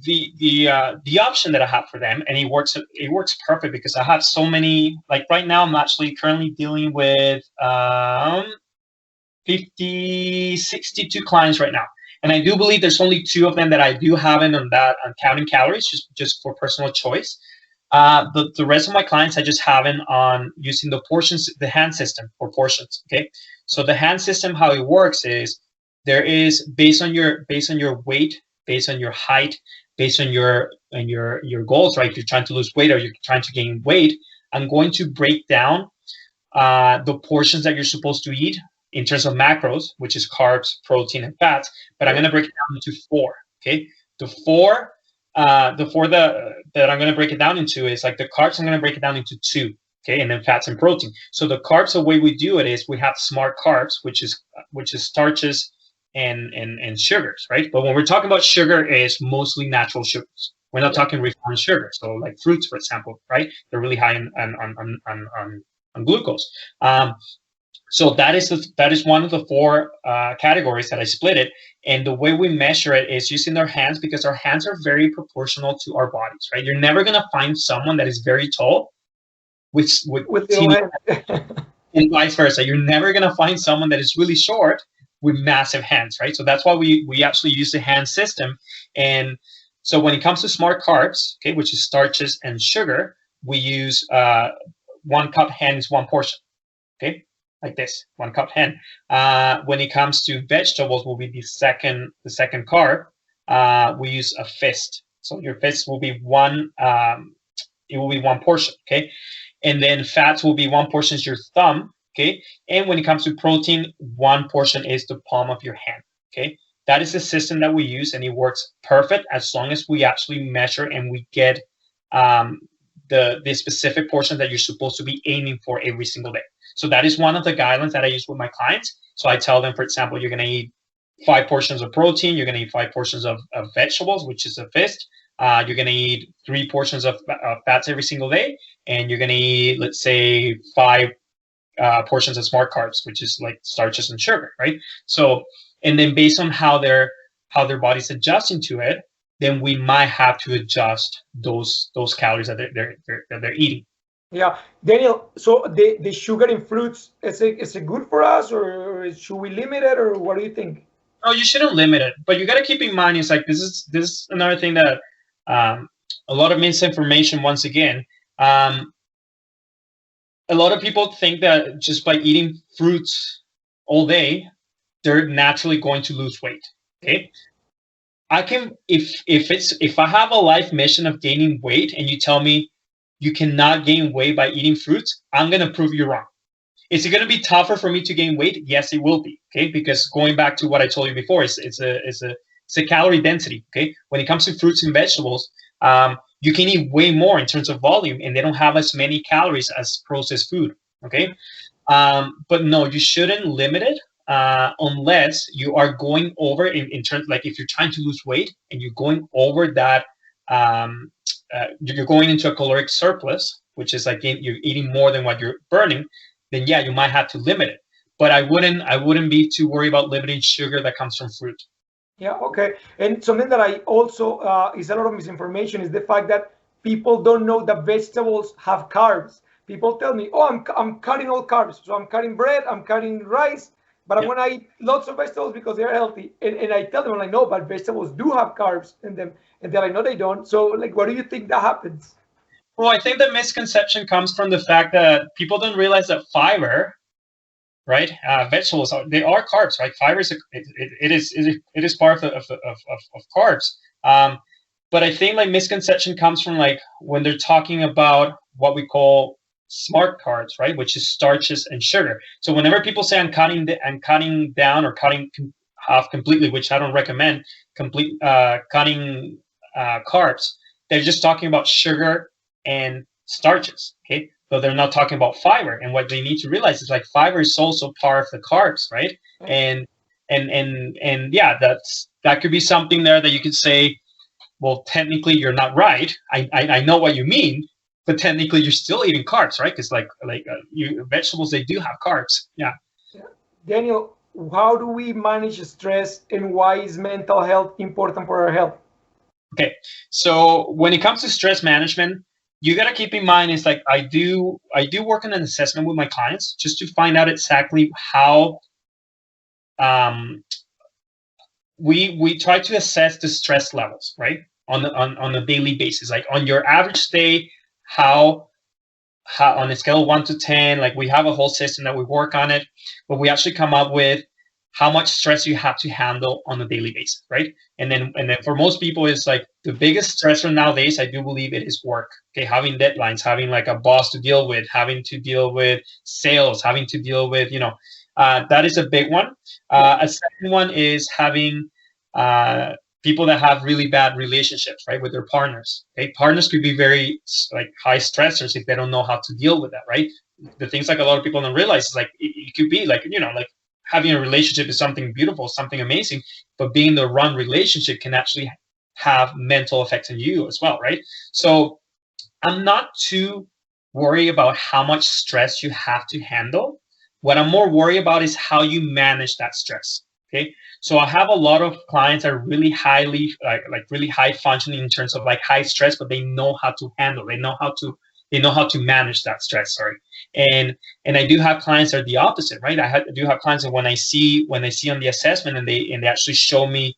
the option that I have for them, and it works perfect because I have so many. Like right now, I'm actually currently dealing with 50, 62 clients right now. And I do believe there's only 2 of them that I do have in on counting calories, just for personal choice. The rest of my clients, I just have it on using the hand system for portions. Okay, so the hand system, how it works is there is based on your weight, based on your height, based on your goals, right? If you're trying to lose weight or you're trying to gain weight, I'm going to break down the portions that you're supposed to eat in terms of macros, which is carbs, protein, and fats. But I'm going to break it down into 4. Okay, the four that I'm going to break it down into is like the carbs. I'm going to break it down into 2. Okay, and then fats and protein. So the carbs, the way we do it is we have smart carbs, which is starches and sugars, right? But when we're talking about sugar, is mostly natural sugars. We're not talking refined sugar. So like fruits, for example, right? They're really high on glucose. So that is one of the 4 categories that I split it. And the way we measure it is using our hands, because our hands are very proportional to our bodies, right? You're never gonna find someone that is very tall with teeny hands, and vice versa. You're never gonna find someone that is really short with massive hands, right? So that's why we actually use the hand system. And so when it comes to smart carbs, okay, which is starches and sugar, we use 1 cup hand is 1 portion. Okay, like this, 1 cup hen. When it comes to vegetables, will be the second carb. We use a fist. So your fist will be 1. It will be 1 portion. Okay, and then fats will be 1 portion is your thumb. Okay, and when it comes to protein, 1 portion is the palm of your hand. Okay, that is the system that we use, and it works perfect as long as we actually measure and we get the specific portion that you're supposed to be aiming for every single day. So that is one of the guidelines that I use with my clients. So I tell them, for example, you're going to eat 5 portions of protein, you're going to eat 5 portions of vegetables, which is a fist. You're going to eat 3 portions of fats every single day, and you're going to eat, let's say, 5 portions of smart carbs, which is like starches and sugar, right? So, and then based on how their body's adjusting to it, then we might have to adjust those calories that they're eating. Yeah, Daniel. So the sugar in fruits is it good for us, or should we limit it, or what do you think? No, you shouldn't limit it, but you got to keep in mind is like this is another thing that a lot of misinformation. Once again, a lot of people think that just by eating fruits all day, they're naturally going to lose weight. Okay, I can if I have a life mission of gaining weight, and you tell me you cannot gain weight by eating fruits, I'm gonna prove you wrong. Is it going to be tougher for me to gain weight? Yes, it will be. Okay, because going back to what I told you before, it's a calorie density. Okay, when it comes to fruits and vegetables, you can eat way more in terms of volume, and they don't have as many calories as processed food. Okay, but no, you shouldn't limit it unless you are going over in terms, like if you're trying to lose weight and you're going over that, you're going into a caloric surplus, which is like you're eating more than what you're burning. Then yeah, you might have to limit it. But I wouldn't be too worried about limiting sugar that comes from fruit. Yeah, okay. And something that I also is a lot of misinformation is the fact that people don't know that vegetables have carbs. People tell me, "Oh, I'm cutting all carbs, so I'm cutting bread, I'm cutting rice, but I'm Yeah. gonna eat lots of vegetables because they're healthy." And I tell them, I'm like, "No, but vegetables do have carbs in them," and they're like, "No, they don't." So, like, what do you think that happens? Well, I think the misconception comes from the fact that people don't realize that fiber, right? Vegetables they are carbs, right? Fiber is it is part of carbs. But I think like misconception comes from like when they're talking about what we call smart carbs, right, which is starches and sugar. So whenever people say I'm cutting down or cutting off completely, which I don't recommend, complete cutting carbs, they're just talking about sugar and starches, okay? But they're not talking about fiber. And what they need to realize is like fiber is also part of the carbs, right? And yeah, that could be something there that you could say, well, technically you're not right. I know what you mean, but technically you're still eating carbs, right? Because vegetables, they do have carbs. Yeah. Daniel, how do we manage stress and why is mental health important for our health? Okay, so when it comes to stress management, you got to keep in mind is like I do work on an assessment with my clients just to find out exactly how um, we try to assess the stress levels, right, on a daily basis. Like on your average day, how on a scale of 1 to 10, like we have a whole system that we work on it, but we actually come up with how much stress you have to handle on a daily basis, right? And then for most people, it's like the biggest stressor nowadays, I do believe it is work. Okay, having deadlines, having like a boss to deal with, having to deal with sales, having to deal with, that is a big one. A second one is having people that have really bad relationships, right, with their partners. Okay, partners could be very like high stressors if they don't know how to deal with that, right? The things like a lot of people don't realize is like it could be like like having a relationship is something beautiful, something amazing, but being in the wrong relationship can actually have mental effects on you as well, right? So I'm not too worried about how much stress you have to handle. What I'm more worried about is how you manage that stress. Okay. So I have a lot of clients that are really highly like really high functioning in terms of like high stress, but they know how to handle, they know how to manage that stress. Sorry. And I do have clients that are the opposite, right? I do have clients that when I see on the assessment and they actually show me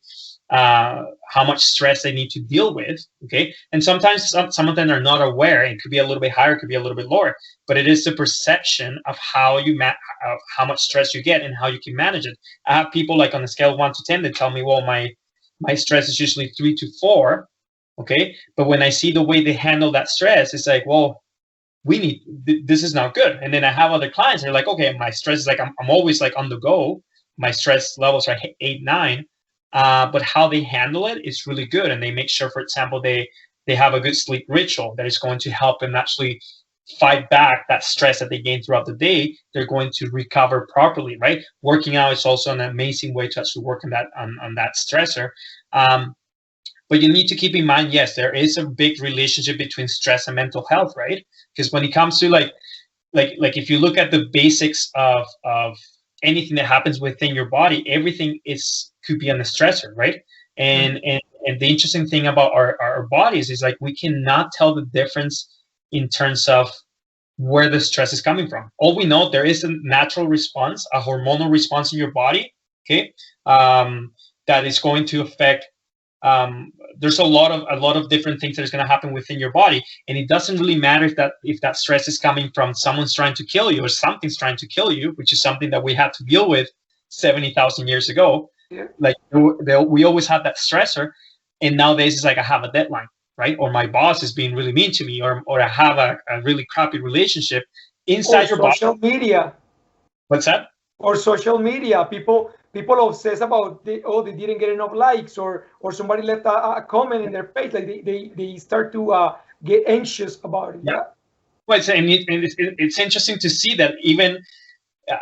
how much stress they need to deal with. Okay, and sometimes some of them are not aware. It could be a little bit higher, it could be a little bit lower, but it is the perception of how of how much stress you get and how you can manage it. I have people like on a scale of 1 to 10 that tell me, well, my stress is usually 3 to 4. Okay, but when I see the way they handle that stress, it's like, well, this is not good. And then I have other clients that are like, okay, my stress is like I'm always like on the go. My stress levels are 8, 9. But how they handle it is really good, and they make sure, for example, they have a good sleep ritual that is going to help them actually fight back that stress that they gain throughout the day. They're going to recover properly, right? Working out is also an amazing way to actually work on that stressor. But you need to keep in mind, yes, there is a big relationship between stress and mental health, right? Because when it comes to like if you look at the basics of anything that happens within your body, everything could be on a stressor, right? And the interesting thing about our bodies is like we cannot tell the difference in terms of where the stress is coming from. All we know, there is a natural response, a hormonal response in your body, okay, that is going to affect there's a lot of different things that is going to happen within your body, and it doesn't really matter if that stress is coming from someone's trying to kill you or something's trying to kill you, which is something that we had to deal with 70,000 years ago. Yeah. Like we always had that stressor, and nowadays it's like I have a deadline, right? Or my boss is being really mean to me, or I have a really crappy relationship inside your body. Social media. What's that? Or social media. People obsess about they didn't get enough likes, or somebody left a comment in their page. Like they start to get anxious about it. Yeah. Well, it's interesting to see that. Even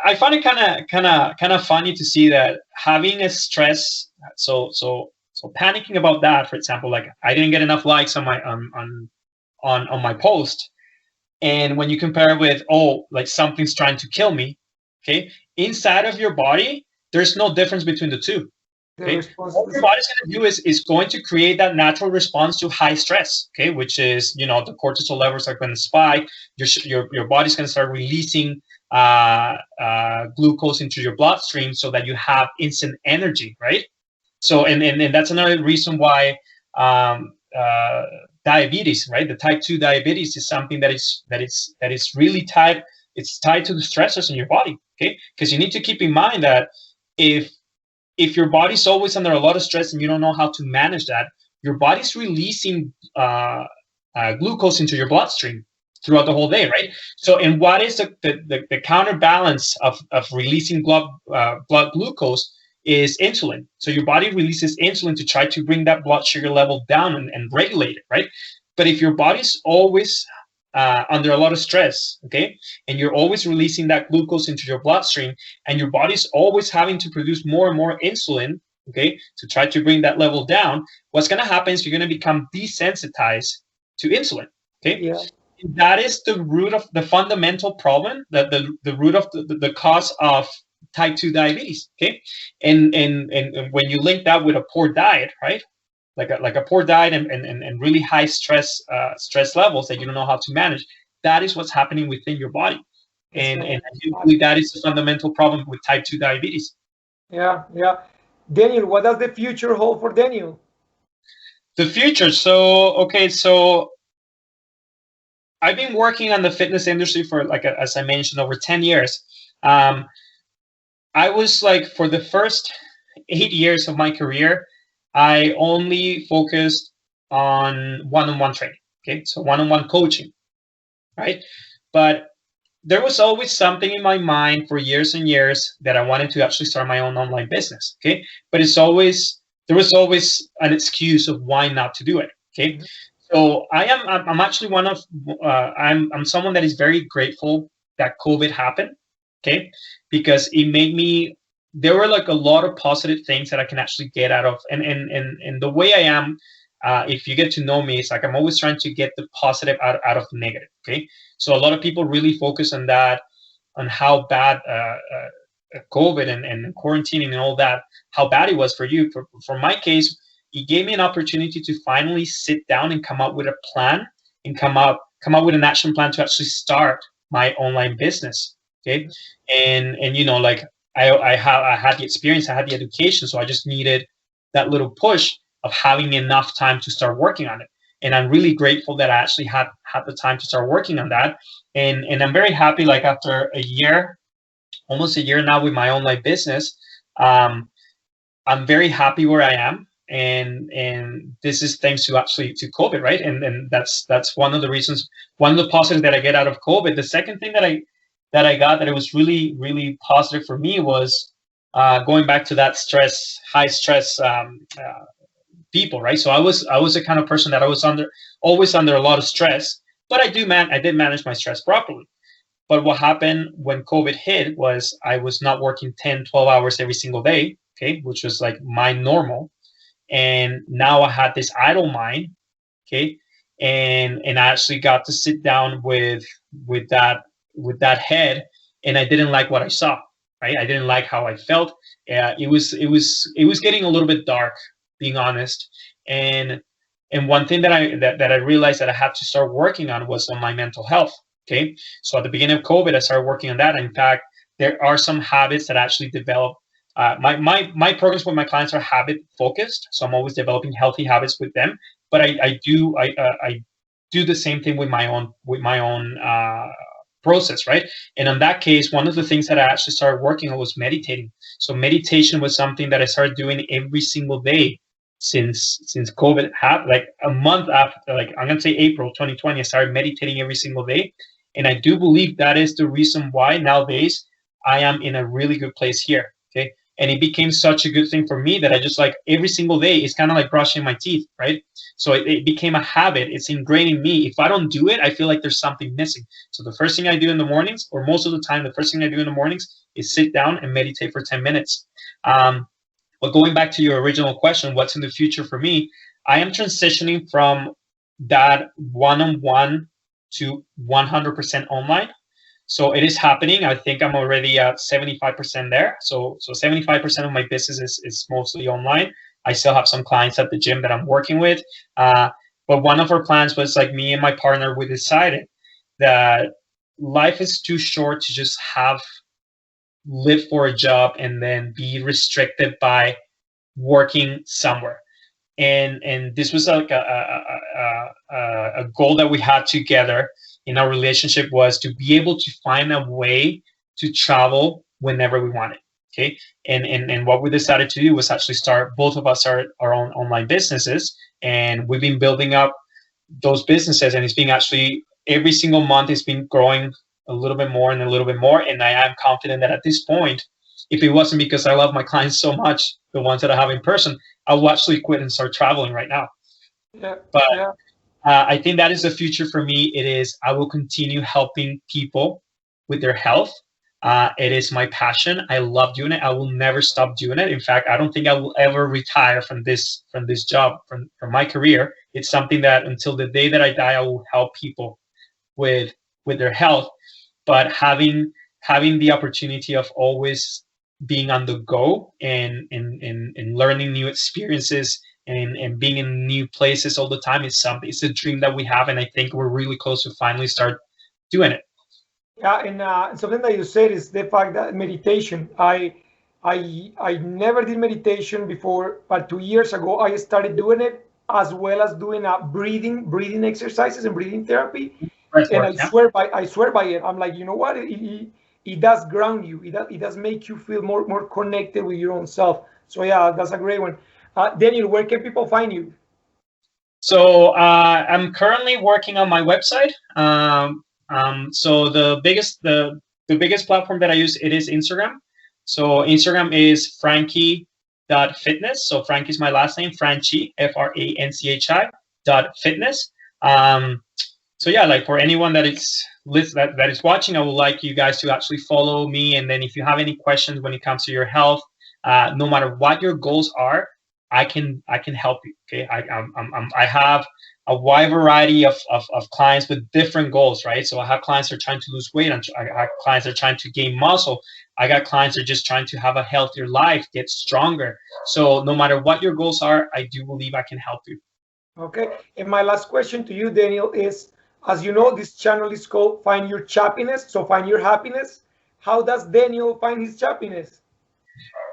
I find it kind of funny to see that having a stress. So panicking about that, for example, like I didn't get enough likes on my on my post, and when you compare it with, oh, like something's trying to kill me, okay, inside of your body, there's no difference between the two. Okay, all your body's going to do is going to create that natural response to high stress. Okay, which is the cortisol levels are going to spike. Your body's going to start releasing glucose into your bloodstream so that you have instant energy, right? So and that's another reason why diabetes, right? The type 2 diabetes is something that is really tied. It's tied to the stressors in your body. Okay, because you need to keep in mind that if your body's always under a lot of stress and you don't know how to manage that, your body's releasing glucose into your bloodstream. throughout the whole day, right? So, and what is the counterbalance of releasing blood glucose is insulin. So your body releases insulin to try to bring that blood sugar level down and regulate it, right? But if your body's always under a lot of stress, okay, and you're always releasing that glucose into your bloodstream, and your body's always having to produce more and more insulin, okay, to try to bring that level down, what's going to happen is you're going to become desensitized to insulin, okay? Yeah. That is the root of the fundamental problem, the root of the cause of type 2 diabetes, okay? And when you link that with a poor diet, right? Like a poor diet and really high stress levels that you don't know how to manage, that is what's happening within your body. And I do believe that is the fundamental problem with type 2 diabetes. Yeah, yeah. Daniel, what does the future hold for Daniel? The future. So, okay, so I've been working on the fitness industry for, like, as I mentioned, over 10 years. I was like, for the first 8 years of my career, I only focused on one-on-one training. Okay, so one-on-one coaching, right? But there was always something in my mind for years and years that I wanted to actually start my own online business. Okay, but there was always an excuse of why not to do it. Okay, so I'm actually one of I'm someone that is very grateful that COVID happened. Okay, because it made me, there were like a lot of positive things that I can actually get out of, and the way I am, if you get to know me, it's like I'm always trying to get the positive out of the negative. Okay, so a lot of people really focus on that, on how bad COVID and quarantining and all that, how bad it was for you. For my case, it gave me an opportunity to finally sit down and come up with a plan, and come up with an action plan to actually start my online business. Okay, and you know, like, I had the experience, I had the education, so I just needed that little push of having enough time to start working on it. And I'm really grateful that I actually had the time to start working on that. And I'm very happy, like, after a year, almost a year now with my online business, I'm very happy where I am. And this is thanks to actually to COVID, right? And that's one of the reasons, one of the positives that I get out of COVID. The second thing that I got that it was really, really positive for me was going back to that high stress people, right? So I was the kind of person that I was always under a lot of stress, but I did manage my stress properly. But what happened when COVID hit was I was not working 10, 12 hours every single day, okay, which was like my normal. And now I had this idle mind, okay, and I actually got to sit down with that head, and I didn't like what I saw, right? I didn't like how I felt. It was getting a little bit dark, being honest. And one thing that I realized that I had to start working on was on my mental health. Okay, so at the beginning of COVID, I started working on that. In fact, there are some habits that I actually develop. My programs with my clients are habit focused, so I'm always developing healthy habits with them. But I do the same thing with my own process, right? And in that case, one of the things that I actually started working on was meditating. So meditation was something that I started doing every single day since COVID happened. Like a month after, like, I'm gonna say April 2020, I started meditating every single day. And I do believe that is the reason why nowadays I am in a really good place here. Okay. And it became such a good thing for me that I just, like, every single day it's kind of like brushing my teeth, right? So it became a habit. It's ingrained in me. If I don't do it, I feel like there's something missing. So the first thing I do in the mornings, or most of the time, the first thing I do in the mornings is sit down and meditate for 10 minutes. But going back to your original question, what's in the future for me? I am transitioning from that one-on-one to 100% online. So it is happening. I think I'm already at 75% there. So 75% of my business is mostly online. I still have some clients at the gym that I'm working with. But one of our plans was, like, me and my partner, we decided that life is too short to just live for a job and then be restricted by working somewhere. And this was like a goal that we had together in our relationship, was to be able to find a way to travel whenever we wanted. Okay. And what we decided to do was actually both of us start our own online businesses, and we've been building up those businesses, and it's been actually every single month it's been growing a little bit more and a little bit more. And I am confident that at this point, if it wasn't because I love my clients so much, the ones that I have in person, I will actually quit and start traveling right now. Yeah, But yeah. I think that is the future for me. It is, I will continue helping people with their health. It is my passion. I love doing it. I will never stop doing it. In fact, I don't think I will ever retire from this job, from my career. It's something that until the day that I die, I will help people with their health. But having the opportunity of always being on the go and learning new experiences and being in new places all the time is something, it's a dream that we have, and I think we're really close to finally start doing it. Yeah, and something that you said is the fact that meditation. I never did meditation before, but 2 years ago I started doing it as well as doing breathing exercises and breathing therapy. Breath And work, yeah. I swear by it. I'm like, you know what? It does ground you. It does make you feel more connected with your own self. So yeah, that's a great one. Daniel, where can people find you? So I'm currently working on my website. So the biggest platform that I use, it is Instagram. So Instagram is Frankie.fitness. So Frankie is my last name, Franchi, FRANCHI .fitness. So yeah, like for anyone that that is watching, I would like you guys to actually follow me. And then if you have any questions when it comes to your health, no matter what your goals are, I can help you. Okay, I have a wide variety of clients with different goals, right? So I have clients that are trying to lose weight. I have clients that are trying to gain muscle. I got clients that are just trying to have a healthier life, get stronger. So no matter what your goals are, I do believe I can help you. Okay. And my last question to you, Daniel, is, as you know, this channel is called Find Your Chappiness. So find your happiness. How does Daniel find his chappiness?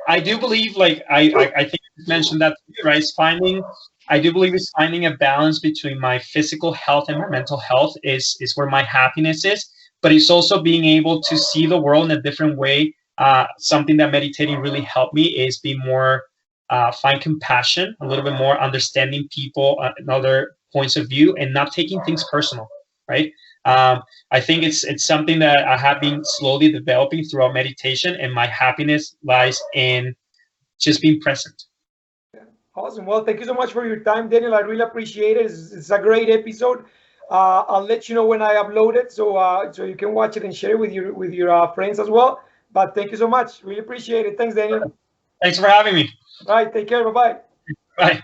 I do believe, like I think you mentioned that to you, right? It's finding. I do believe it's finding a balance between my physical health and my mental health is where my happiness is. But it's also being able to see the world in a different way. Something that meditating really helped me is be more, find compassion, a little bit more understanding people and other points of view, and not taking things personal, right? I think it's something that I have been slowly developing throughout meditation, and my happiness lies in just being present. Awesome. Well, thank you so much for your time, Daniel. I really appreciate it. It's a great episode. I'll let you know when I upload it, so you can watch it and share it with your friends as well. But thank you so much. Really appreciate it. Thanks, Daniel. Thanks for having me. All right. Take care. Bye bye. Bye.